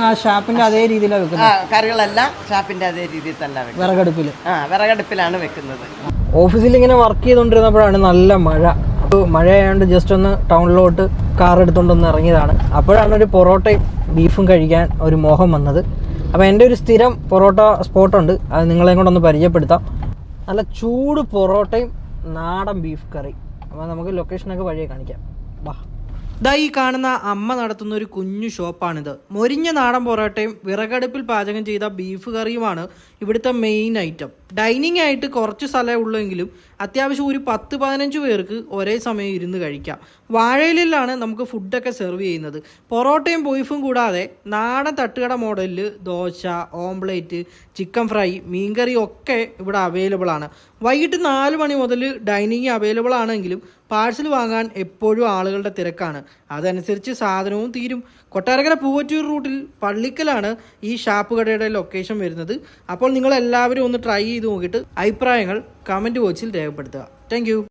ആ ഷാപ്പിന്റെ അതേ രീതിയിലാണ് വെക്കുന്നത്. കറികളെല്ലാം ഷാപ്പിന്റെ അതേ രീതിയിൽ തന്നെ വിറകടുപ്പിൽ. വിറകടുപ്പിലാണ് വെക്കുന്നത്. ഓഫീസിൽ ഇങ്ങനെ വർക്ക് ചെയ്തുകൊണ്ടിരുന്നപ്പോഴാണ് നല്ല മഴ. അപ്പോൾ മഴയായതുകൊണ്ട് ജസ്റ്റ് ഒന്ന് ടൗണിലോട്ട് കാർ എടുത്തുകൊണ്ടൊന്ന് ഇറങ്ങിയതാണ്. അപ്പോഴാണ് ഒരു പൊറോട്ടയും ബീഫും കഴിക്കാൻ ഒരു മോഹം വന്നത്. അപ്പോൾ എൻ്റെ ഒരു സ്ഥിരം പൊറോട്ട സ്പോട്ടുണ്ട്, അത് നിങ്ങളെയും കൊണ്ടൊന്ന് പരിചയപ്പെടുത്താം. നല്ല ചൂട് പൊറോട്ടയും നാടൻ ബീഫ് കറി. അപ്പോൾ നമുക്ക് ലൊക്കേഷനൊക്കെ വഴിയെ കാണിക്കാം. വാ. ദാ ഈ കാണുന്ന അമ്മ നടത്തുന്ന ഒരു കുഞ്ഞു ഷോപ്പാണിത്. മൊരിഞ്ഞ നാടൻ പൊറോട്ടയും വിറകടുപ്പിൽ പാചകം ചെയ്ത ബീഫ് കറിയുമാണ് ഇവിടുത്തെ മെയിൻ ഐറ്റം. ഡൈനിങ് ആയിട്ട് കുറച്ച് സ്ഥലമേ ഉള്ളൂവെങ്കിലും അത്യാവശ്യം ഒരു 10-15 പേർക്ക് ഒരേ സമയം ഇരുന്ന് കഴിക്കാം. വാഴയിലാണ് നമുക്ക് ഫുഡൊക്കെ സെർവ് ചെയ്യുന്നത്. പൊറോട്ടയും ബീഫും കൂടാതെ നാടൻ തട്ടുകട മോഡലിൽ ദോശ, ഓംപ്ലേറ്റ്, ചിക്കൻ ഫ്രൈ, മീൻകറി ഒക്കെ ഇവിടെ അവൈലബിൾ ആണ്. വൈകിട്ട് 4 മണി മുതൽ ഡൈനിങ് അവൈലബിൾ ആണെങ്കിലും പാഴ്സൽ വാങ്ങാൻ എപ്പോഴും ആളുകളുടെ തിരക്കാണ്. അതനുസരിച്ച് സാധനവും തീരും. കൊട്ടാരക്കര പൂവറ്റൂർ റൂട്ടിൽ പള്ളിക്കലാണ് ഈ ഷാപ്പ് കടയുടെ ലൊക്കേഷൻ വരുന്നത്. അപ്പോൾ നിങ്ങൾ എല്ലാവരും ഒന്ന് ട്രൈ ചെയ്ത് നോക്കിയിട്ട് അഭിപ്രായങ്ങൾ കമൻറ്റ് ബോക്സിൽ രേഖപ്പെടുത്തുക. താങ്ക്